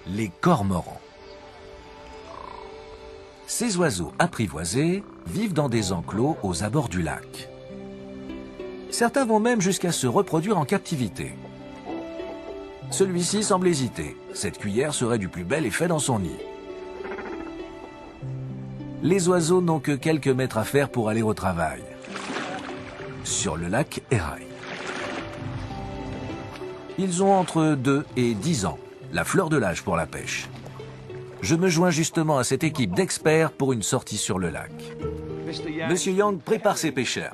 les cormorans. Ces oiseaux apprivoisés vivent dans des enclos aux abords du lac. Certains vont même jusqu'à se reproduire en captivité. Celui-ci semble hésiter. Cette cuillère serait du plus bel effet dans son nid. Les oiseaux n'ont que quelques mètres à faire pour aller au travail. Sur le lac Erail. Ils ont entre 2 et 10 ans, la fleur de l'âge pour la pêche. Je me joins justement à cette équipe d'experts pour une sortie sur le lac. Monsieur Yang prépare ses pêcheurs.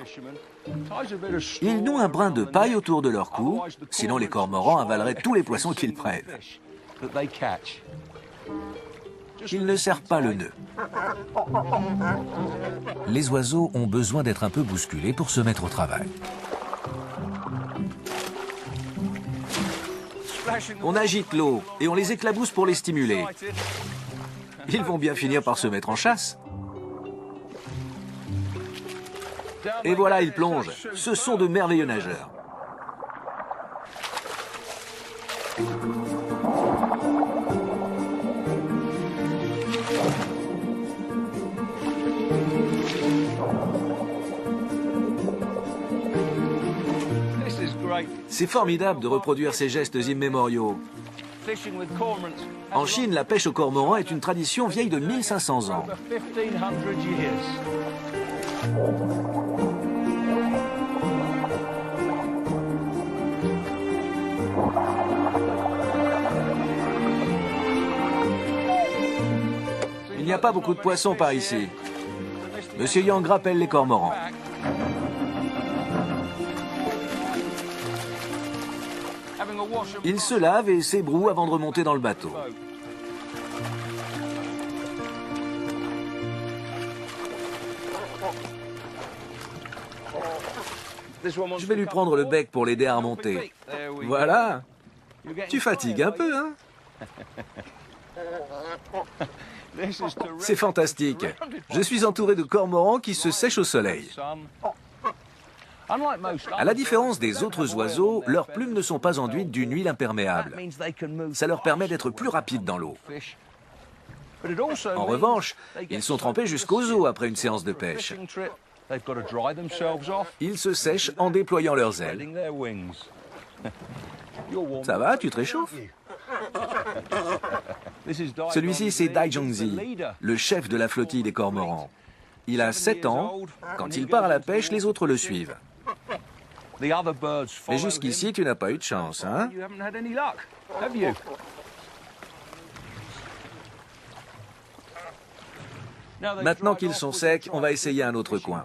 Ils nouent un brin de paille autour de leur cou, sinon les cormorans avaleraient tous les poissons qu'ils prennent. Ils ne serrent pas le nœud. Les oiseaux ont besoin d'être un peu bousculés pour se mettre au travail. On agite l'eau et on les éclabousse pour les stimuler. Ils vont bien finir par se mettre en chasse. Et voilà, ils plongent. Ce sont de merveilleux nageurs. C'est formidable de reproduire ces gestes immémoriaux. En Chine, la pêche au cormoran est une tradition vieille de 1500 ans. Il n'y a pas beaucoup de poissons par ici. Monsieur Yang rappelle les cormorans. Il se lave et s'ébroue avant de remonter dans le bateau. Je vais lui prendre le bec pour l'aider à remonter. Voilà. Tu fatigues un peu, hein? C'est fantastique. Je suis entouré de cormorans qui se sèchent au soleil. À la différence des autres oiseaux, leurs plumes ne sont pas enduites d'une huile imperméable. Ça leur permet d'être plus rapides dans l'eau. En revanche, ils sont trempés jusqu'aux os après une séance de pêche. Ils se sèchent en déployant leurs ailes. Ça va, tu te réchauffes? Celui-ci, c'est Dai Zhongzi, le chef de la flottille des cormorans. Il a 7 ans. Quand il part à la pêche, les autres le suivent. Mais jusqu'ici, tu n'as pas eu de chance, hein? Maintenant qu'ils sont secs, on va essayer un autre coin.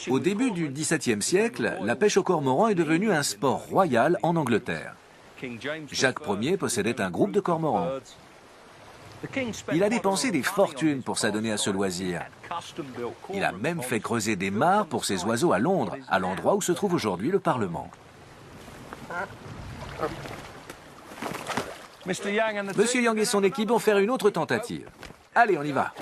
Au début du XVIIe siècle, la pêche au cormoran est devenue un sport royal en Angleterre. Jacques Ier possédait un groupe de cormorans. Il a dépensé des fortunes pour s'adonner à ce loisir. Il a même fait creuser des mares pour ces oiseaux à Londres, à l'endroit où se trouve aujourd'hui le Parlement. Monsieur Yang et son équipe vont faire une autre tentative. Allez, on y va.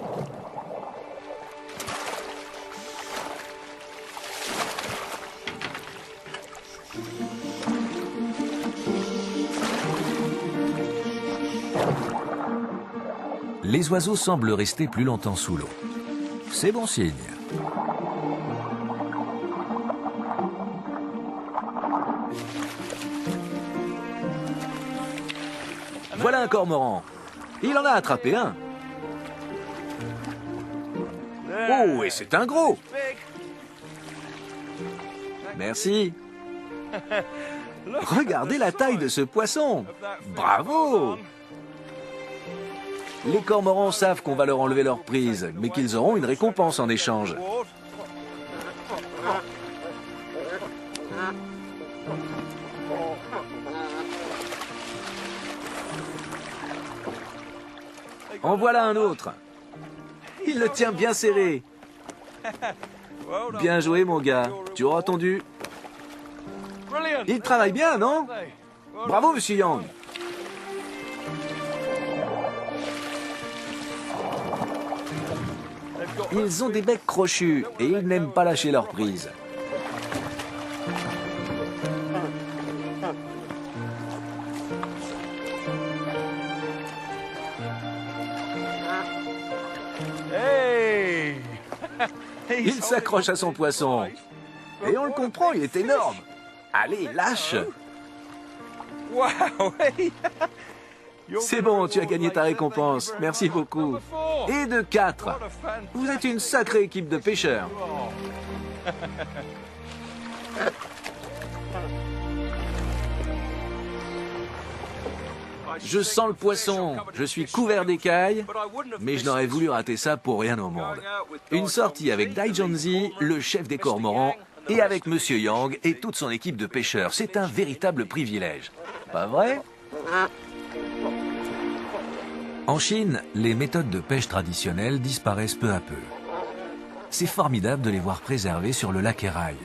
Les oiseaux semblent rester plus longtemps sous l'eau. C'est bon signe. Voilà un cormoran. Il en a attrapé un. Oh, et c'est un gros. Merci. Regardez la taille de ce poisson. Bravo! Les cormorans savent qu'on va leur enlever leur prise, mais qu'ils auront une récompense en échange. En voilà un autre. Il le tient bien serré. Bien joué, mon gars. Tu auras ton dû. Il travaille bien, non? Bravo, monsieur Yang. Ils ont des becs crochus et ils n'aiment pas lâcher leur prise. Il s'accroche à son poisson. Et on le comprend, il est énorme. Allez, lâche. C'est bon, tu as gagné ta récompense. Merci beaucoup. Et de 4. Vous êtes une sacrée équipe de pêcheurs. Je sens le poisson, je suis couvert d'écailles, mais je n'aurais voulu rater ça pour rien au monde. Une sortie avec Dai Junzi, le chef des cormorans, et avec Monsieur Yang et toute son équipe de pêcheurs. C'est un véritable privilège. Pas vrai? En Chine, les méthodes de pêche traditionnelles disparaissent peu à peu. C'est formidable de les voir préservées sur le lac Erail.